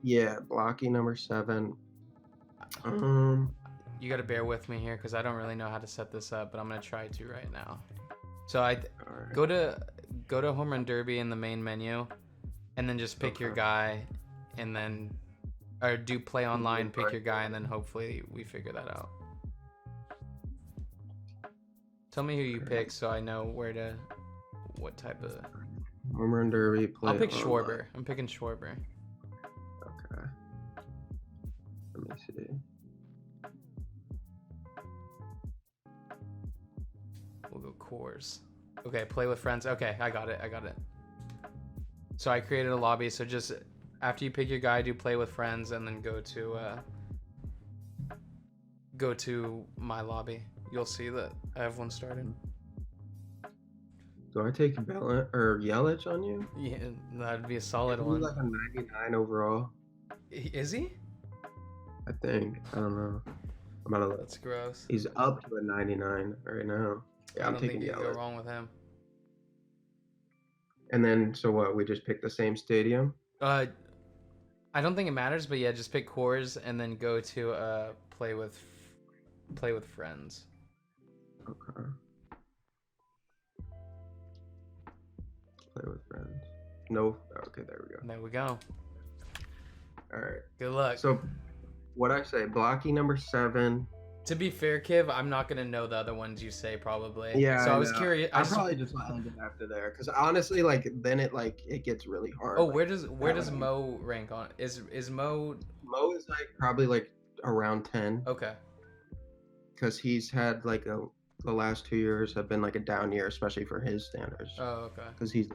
Yeah, Blocky number 7. You got to bear with me here because I don't really know how to set this up, but I'm gonna try to right now. So go to home run derby in the main menu, and then just pick your guy, and then or do play online, pick your guy, and then hopefully we figure that out. Tell me who you pick so I know what type of. Home run derby. Play I'll pick online. Schwarber. I'm picking Schwarber. Okay. Let me see. We'll go Coors. Okay, play with friends. Okay, I got it. So I created a lobby. So just after you pick your guy, do play with friends, and then go to my lobby. You'll see that I have one started. Do I take Bell or Yelich on you? Yeah, that'd be a solid He's one. like a 99 overall. Is he? I think. I don't know. I'm about to look. That's gross. He's up to a 99 right now. Yeah, I I'm don't taking think you can go Yelich. wrong with him. And then, so what? We just pick the same stadium? I don't think it matters, but yeah, just pick Coors and then go to play with friends. Okay. Play with friends. No. Okay, there we go. There we go. All right. Good luck. So, what I say? Blocky number 7. To be fair, Kiv, I'm not gonna know the other ones you say probably. Yeah. So I was curious. I probably just end it after there, because honestly, like then it gets really hard. Oh, like, where does Mo rank on? Is Mo? Mo is like probably like around 10. Okay. Because he's had like the last 2 years have been like a down year, especially for his standards. Oh, okay. Because he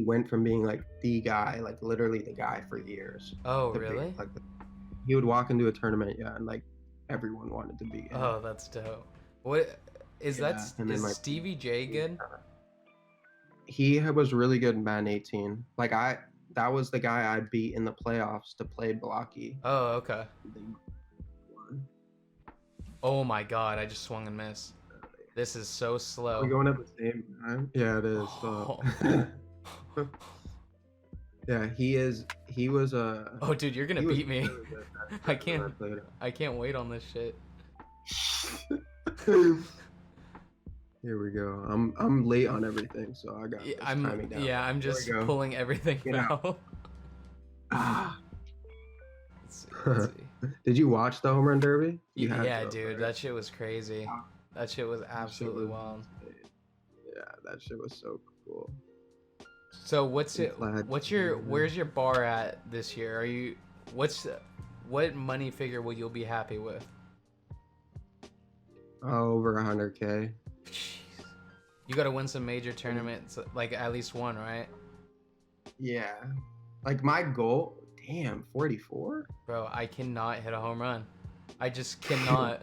went from being like the guy, like literally the guy for years. Oh, to being, really? like he would walk into a tournament, yeah, and like everyone wanted to be him. Oh, that's dope. What is Yeah, that? and then, Is like, Stevie J good? He was really good in Madden 18. Like that was the guy I beat in the playoffs to play Blocky. Oh, okay. They won. Oh my God! I just swung and missed. This is so slow. We're going at the same time. Yeah, it is. Yeah, he was a. Oh, dude, you're gonna he was beat me. really good at I that when can't. played him. I can't wait on this shit. Here we go. I'm late on everything, so I got this timing down. Yeah, I'm There we just go. pulling everything Get now. out. Ah. Let's see. Did you watch the home run derby? You had Yeah, to, dude, right? that shit was crazy. That shit was absolutely wild. Yeah, that shit was so cool. So Where's your bar at this year? What money figure will you be happy with? Over 100K. Jeez. You got to win some major tournaments, like at least one, right? Yeah. Like my goal, damn, 44? Bro, I cannot hit a home run. I just cannot.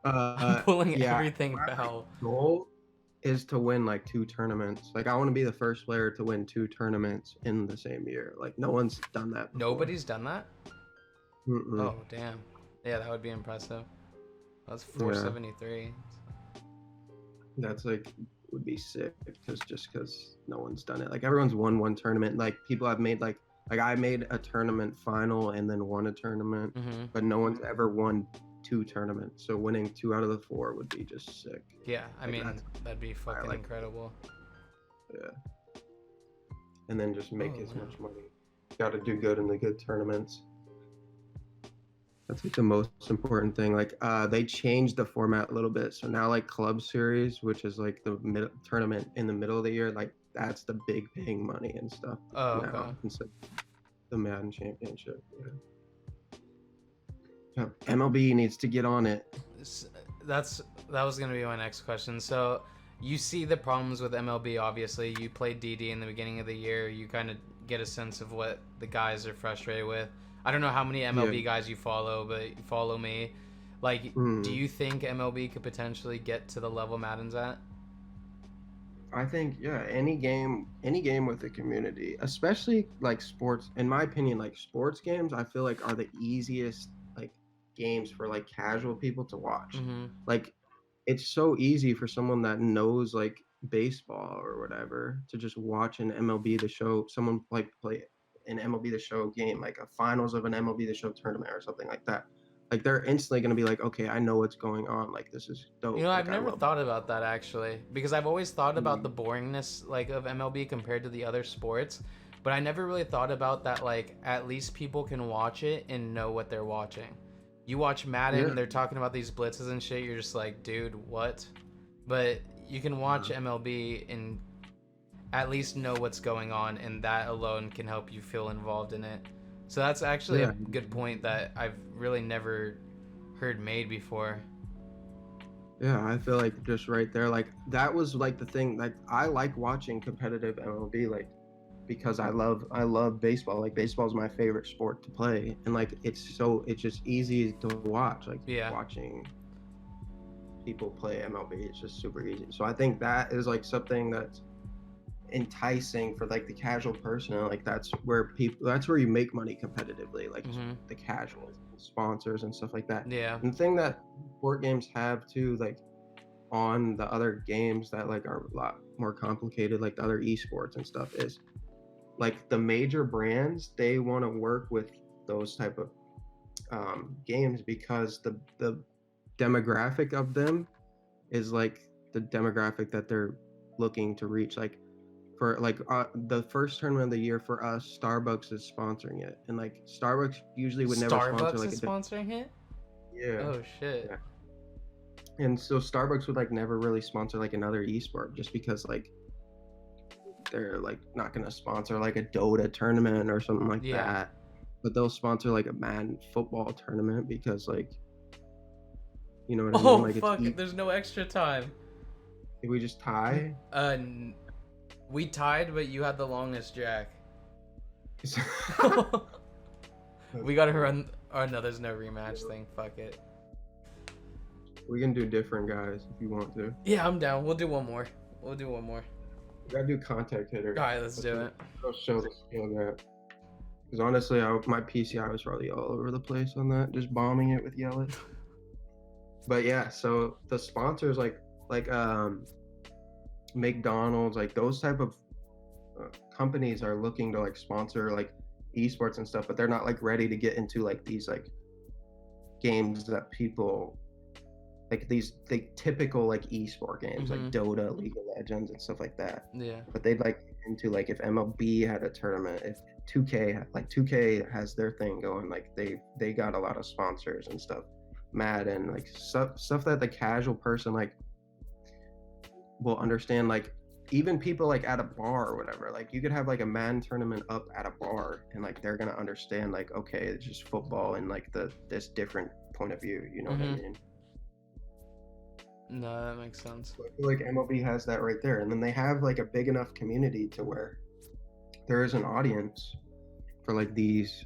I'm pulling everything foul. My goal is to win like 2 tournaments. Like I want to be the first player to win 2 tournaments in the same year. Like no one's done that before. Nobody's done that? Mm-mm. Oh, damn. Yeah, that would be impressive. That's 473. That's like would be sick because no one's done it. Like everyone's won one tournament. Like people have made like I made a tournament final and then won a tournament, Mm-hmm. but no one's ever won 2 tournaments. So winning 2 out of the 4 would be just sick. Yeah, I Like, mean, that'd be fucking like- incredible. Yeah. And then just make Oh, as wow. much money. Got to do good in the good tournaments. That's like the most important thing. Like they changed the format a little bit. So now like club series, which is like the tournament in the middle of the year, like that's the big paying money and stuff. Oh, now, okay. instead of the Madden Championship. Yeah. MLB needs to get on it. That was gonna be my next question. So you see the problems with MLB. Obviously, you played DD in the beginning of the year. You kind of get a sense of what the guys are frustrated with. I don't know how many MLB guys you follow, but you follow me. Like, do you think MLB could potentially get to the level Madden's at? I think any game with the community, especially like sports. In my opinion, like sports games, I feel like are the easiest like games for like casual people to watch. Mm-hmm. Like, it's so easy for someone that knows like baseball or whatever to just watch an MLB The Show. Someone like play an MLB The Show game, like a finals of an MLB The Show tournament or something like that. Like they're instantly gonna be like, okay, I know what's going on. Like this is dope. You know, like, I've never thought about that actually, because I've always thought about the boringness like of MLB compared to the other sports, but I never really thought about that. Like at least people can watch it and know what they're watching. You watch Madden, they're talking about these blitzes and shit. You're just like, dude, what? but you can watch MLB and at least know what's going on, and that alone can help you feel involved in it. So that's actually a good point that I've really never heard made before. Yeah, I feel like just right there, like that was like the thing. Like I like watching competitive MLB, like because I love baseball. Like baseball is my favorite sport to play, and like it's just easy to watch. Like watching people play MLB, it's just super easy. So I think that is like something that's enticing for like the casual person, and like that's where you make money competitively, like the casuals, sponsors and stuff like that. And the thing that board games have too, like on the other games that like are a lot more complicated, like the other esports and stuff, is like the major brands, they want to work with those type of games because the demographic of them is like the demographic that they're looking to reach. Like for like the first tournament of the year for us, Starbucks is sponsoring it, and like Starbucks usually would never sponsor like sponsoring it. Yeah. Oh shit. Yeah. And so Starbucks would like never really sponsor like another esport, just because like they're like not gonna sponsor like a Dota tournament or something like that, but they'll sponsor like a Madden football tournament because like, you know what I mean? Like fuck! There's no extra time. Did we just tie? We tied, but you had the longest, Jack. We gotta run. Oh no, there's no rematch thing. Fuck it. We can do different guys if you want to. Yeah, I'm down. We'll do one more. We gotta do contact hitter. All right, let's do it. I'll show the skill gap. Because honestly, my PCI was probably all over the place on that, just bombing it with yellow. But yeah, so the sponsors like McDonald's, like those type of companies are looking to like sponsor like esports and stuff, but they're not like ready to get into like these like games that people like, these typical like esport games like Dota, League of Legends and stuff like that. Yeah. But they'd like into like if MLB had a tournament, if 2K has their thing going, like they got a lot of sponsors and stuff. Madden, like stuff that the casual person like will understand. Like even people like at a bar or whatever, like you could have like a Madden tournament up at a bar and like they're gonna understand like, okay, it's just football and like this different point of view, you know what I mean? No, that makes sense. So I feel like MLB has that right there, and then they have like a big enough community to where there is an audience for like these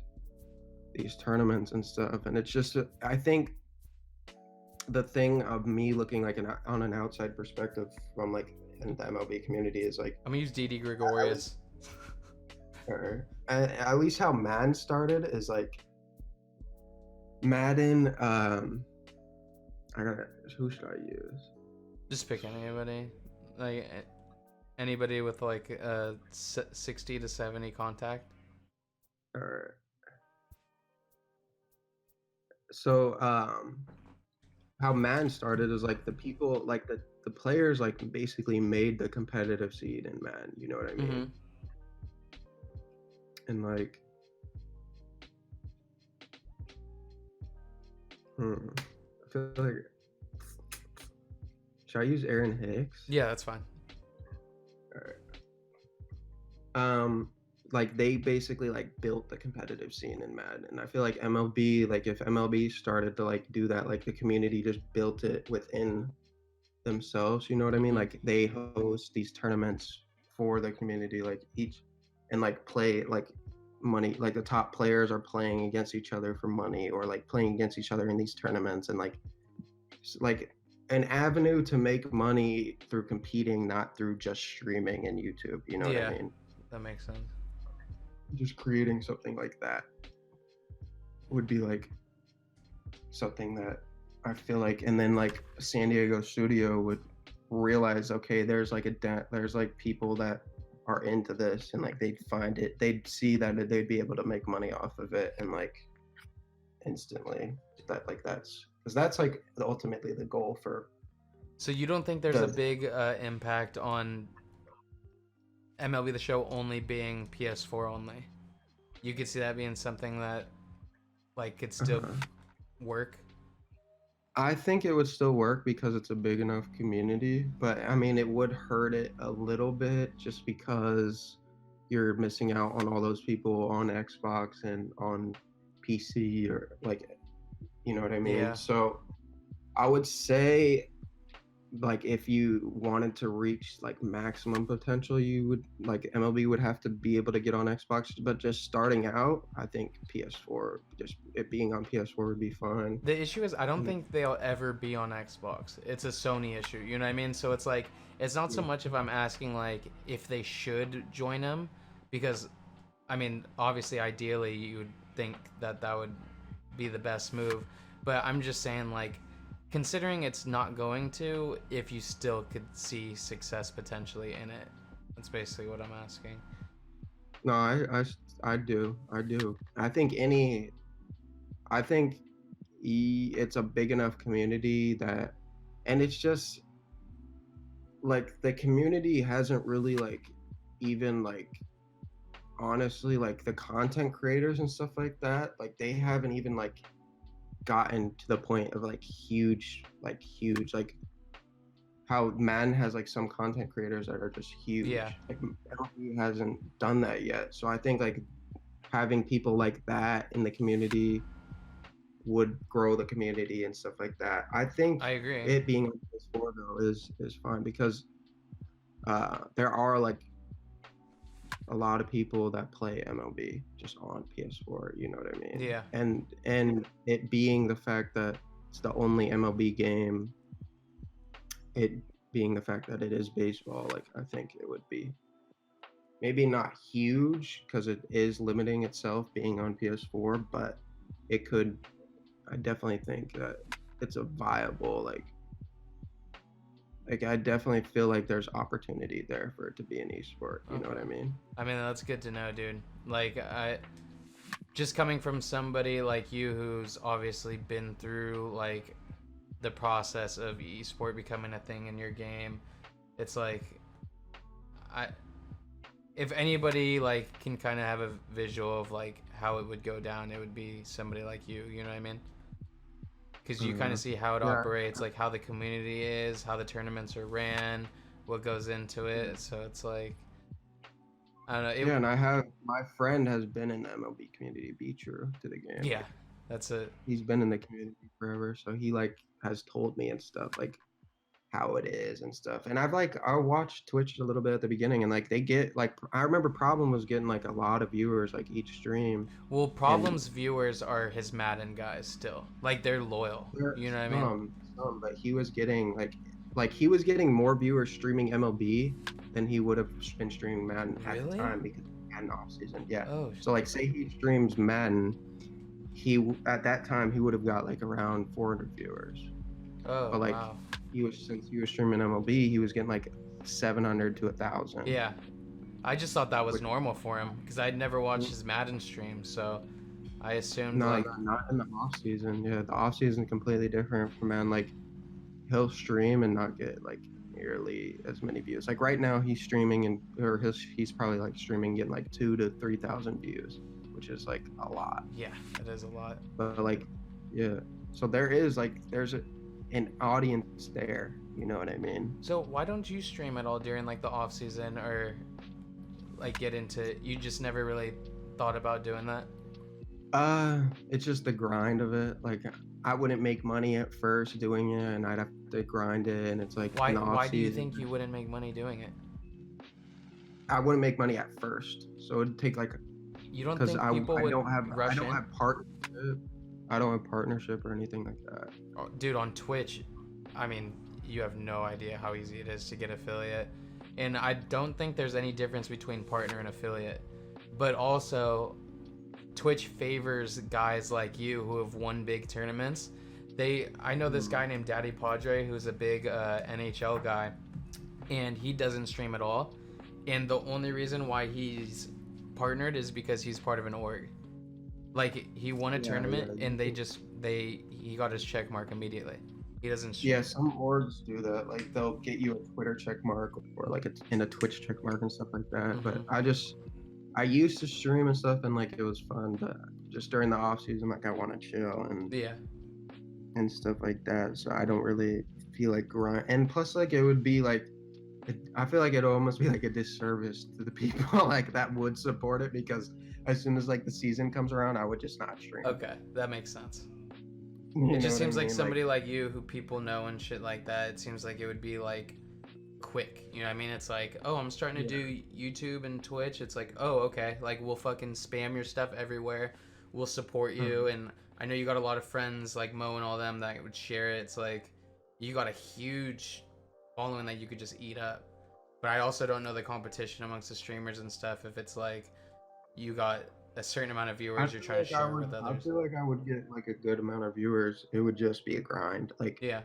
tournaments and stuff. And it's just I think the thing of me looking like on an outside perspective from like in the MLB community is like, I'm gonna use Didi Gregorius. At least how Madden started is like Madden. Who should I use? Just pick anybody, like anybody with like 60 to 70 contact. Alright. So how Madden started is like the people, like the players like basically made the competitive seed in Madden, you know what I mean? And like I feel like, should I use Aaron Hicks? Yeah, that's fine. Alright. Like they basically like built the competitive scene in Madden, and I feel like MLB, like if MLB started to like do that, like the community just built it within themselves, you know what I mean? Like they host these tournaments for the community, like each, and like play like money, like the top players are playing against each other for money, or like playing against each other in these tournaments, and like an avenue to make money through competing, not through just streaming and YouTube, you know what I mean? That makes sense. Just creating something like that would be like something that I feel like, and then like San Diego studio would realize, okay, there's like there's like people that are into this, and like they'd find it, they'd see that they'd be able to make money off of it, and like instantly that, like that's because that's like ultimately the goal for. So you don't think there's a big impact on MLB The Show only being PS4 only? You could see that being something that like could still work? I think it would still work because it's a big enough community, but I mean, it would hurt it a little bit just because you're missing out on all those people on Xbox and on PC or like, you know what I mean? Yeah. So I would say like if you wanted to reach like maximum potential, you would like MLB would have to be able to get on Xbox, but just starting out, I think PS4, just it being on PS4 would be fine. The issue is I don't think they'll ever be on Xbox. It's a Sony issue. You know what I mean? So it's like it's not so much if I'm asking like if they should join them, because I mean obviously ideally you would think that that would be the best move, but I'm just saying like considering it's not going to, if you still could see success potentially in it. That's basically what I'm asking. No, I do. I do. I think it's a big enough community that, and it's just like the community hasn't really like even like honestly like the content creators and stuff like that, like they haven't even like gotten to the point of like huge like how man has like some content creators that are just huge. Yeah. Like MLB hasn't done that yet. So I think like having people like that in the community would grow the community and stuff like that. I think I agree. it being on PS4 though is fine because there are like a lot of people that play MLB just on PS4, you know what I mean? Yeah. And it being the fact that it's the only MLB game, it being the fact that it is baseball, like I think it would be maybe not huge because it is limiting itself being on PS4, but it could. I definitely think that it's a viable like I definitely feel like there's opportunity there for it to be an esport. You know what I mean? I mean, that's good to know, dude. Like, I just coming from somebody like you who's obviously been through like the process of esport becoming a thing in your game. It's like if anybody like can kind of have a visual of like how it would go down, it would be somebody like you know what I mean? Because you kind of see how it operates, like how the community is, how the tournaments are ran, what goes into it. So it's like, I don't know. And I have my friend has been in the MLB community, beat you to the game. Yeah, that's it. He's been in the community forever, so he like has told me and stuff like how it is and stuff. And I watched Twitch a little bit at the beginning, and like they get like I remember Problem was getting like a lot of viewers like each stream. Well, Problem's viewers are his Madden guys still. Like they're loyal. You know what I mean? But he was getting like he was getting more viewers streaming MLB than he would have been streaming Madden at the time because Madden off season. Yeah. Oh, so like say he streams Madden, he at that time he would have got like around 400 viewers. Oh, but like wow. since he was streaming MLB, he was getting like 700 to 1,000. Yeah, I just thought that was normal for him because I'd never watched his Madden stream, so I assumed not in the off season. Yeah, the off season is completely different from man. Like he'll stream and not get like nearly as many views. Like right now he's streaming he's probably like streaming getting like 2,000 to 3,000 views, which is like a lot. Yeah, that is a lot. But like, yeah. So there's an audience there, you know what I mean? So why don't you stream at all during like the off season or like get into? You just never really thought about doing that? It's just the grind of it. Like I wouldn't make money at first doing it, and I'd have to grind it, and it's like why do you think you wouldn't make money doing it? I wouldn't make money at first, so it'd take like. You don't think people would rush in? I don't have partnership or anything like that. Oh, dude, on Twitch, I mean, you have no idea how easy it is to get affiliate. And I don't think there's any difference between partner and affiliate. But also, Twitch favors guys like you who have won big tournaments. I know this guy named Daddy Padre who's a big NHL guy, and he doesn't stream at all. And the only reason why he's partnered is because he's part of an org. Like he won a tournament and he got his check mark immediately. He doesn't stream. Yeah, some orgs do that. Like they'll get you a Twitter check mark or like a Twitch check mark and stuff like that. But I used to stream and stuff and like it was fun, but just during the off season like I want to chill and and stuff like that. So I don't really feel like grind. And plus, like it would be like, I feel like it'd almost be like a disservice to the people like that would support it, because as soon as like the season comes around, I would just not stream. Okay, that makes sense. You It just know what I seems like mean? somebody like you who people know and shit like that, it seems like it would be like quick. You know what I mean? It's like, oh, I'm starting to do YouTube and Twitch. It's like, oh, okay. Like, we'll fucking spam your stuff everywhere. We'll support you. And I know you got a lot of friends like Mo and all them that would share it. It's like, you got a huge following that you could just eat up. But I also don't know the competition amongst the streamers and stuff. If it's like, you got a certain amount of viewers you're trying to share with I others. feel like I would get like a good amount of viewers. It would just be a grind. Like, Yeah.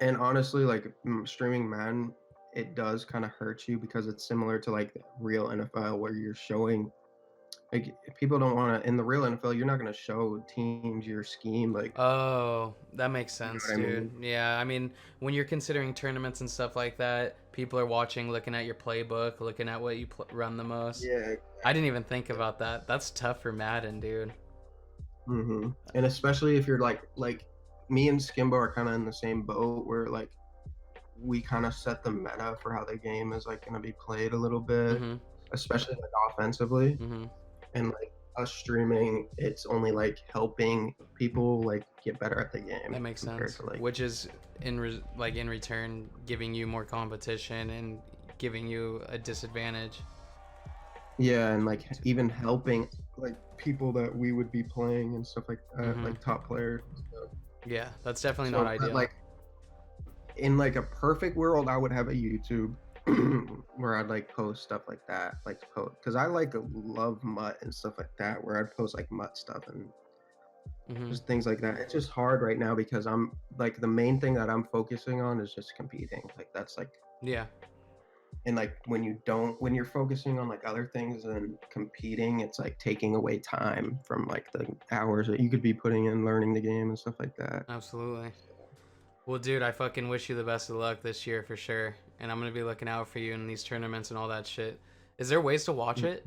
and honestly, like streaming Madden, it does kind of hurt you because it's similar to like the real NFL where you're showing, like, people don't want to, in the real NFL, you're not going to show teams your scheme. Like, Oh, that makes sense, what I dude. Yeah, I mean, when you're considering tournaments and stuff like that, people are watching, looking at your playbook, looking at what you run the most. yeah. I didn't even think about that. That's tough for Madden, dude. And especially if you're like me and Skimbo are kind of in the same boat where like we kind of set the meta for how the game is like going to be played a little bit, especially like offensively. And like us streaming, it's only like helping people like get better at the game. That makes sense. To, like, which is in return giving you more competition and giving you a disadvantage. Yeah, and like even helping like people that we would be playing and stuff like that, like top players and stuff. Yeah, that's definitely not ideal. Like in like a perfect world, I would have a YouTube where I'd like post stuff like that, like post, because I like love Mutt and stuff like that, where I'd post like Mutt stuff and just things like that. It's just hard right now because I'm like the main thing that I'm focusing on is just competing. Like that's like, yeah. And like when you're focusing on like other things and competing, it's like taking away time from like the hours that you could be putting in learning the game and stuff like that. Absolutely. Well, dude, I fucking wish you the best of luck this year for sure. And I'm going to be looking out for you in these tournaments and all that shit. Is there ways to watch it?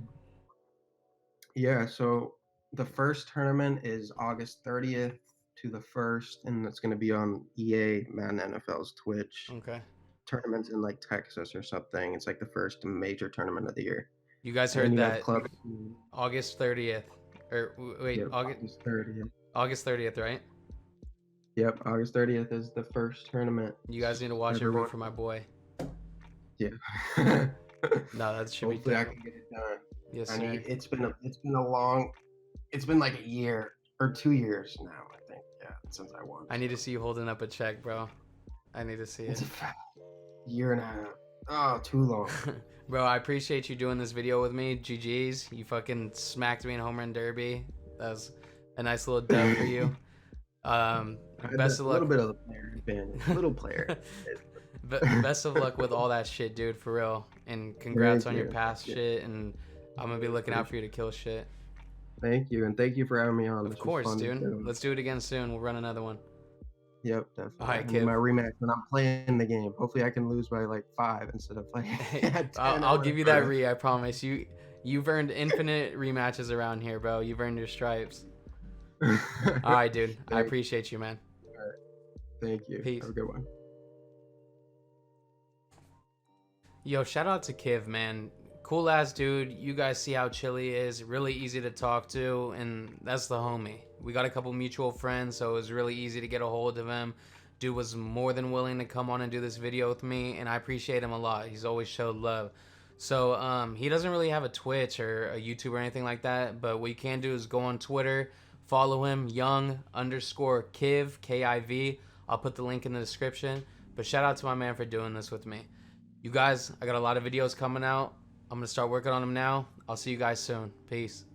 Yeah, so the first tournament is August 30th to the 1st, and it's going to be on EA Madden NFL's Twitch. Okay. Tournaments in like Texas or something. It's like the first major tournament of the year. You guys heard that? August 30th. Or wait, yep, August 30th. August 30th, right? Yep, August 30th is the first tournament. You guys need to watch it, root for my boy. Yeah. No, that should Hopefully be dope. I can get it done. Yes, I sir. mean, it's been like a year or 2 years now, I think. Yeah, since I won. I need to see you holding up a check, bro. I need to see it. It's a year and a half. Oh, too long. Bro, I appreciate you doing this video with me. GG's. You fucking smacked me in home run derby. That was a nice little dub for you. Best of luck. A little bit of the player advantage. Little player. Best of luck with all that shit, dude, for real. And congrats on your past shit. And I'm gonna be looking out for you to kill shit. Thank you, and thank you for having me on. Of course, dude. Let's do it again soon. We'll run another one. Yep, definitely. All right, kid. My rematch when I'm playing the game. Hopefully, I can lose by like 5 instead of like 10. I'll give you that I promise. You've earned infinite rematches around here, bro. You've earned your stripes. All right, dude. I appreciate you, man. All right. Thank you. Peace. Have a good one. Yo, shout out to Kiv, man. Cool ass dude. You guys see how chill he is. Really easy to talk to, and that's the homie. We got a couple mutual friends, so it was really easy to get a hold of him. Dude was more than willing to come on and do this video with me, and I appreciate him a lot. He's always showed love. So he doesn't really have a Twitch or a YouTube or anything like that, but what you can do is go on Twitter, follow him, young_Kiv, K-I-V. I'll put the link in the description. But shout out to my man for doing this with me. You guys, I got a lot of videos coming out. I'm going to start working on them now. I'll see you guys soon. Peace.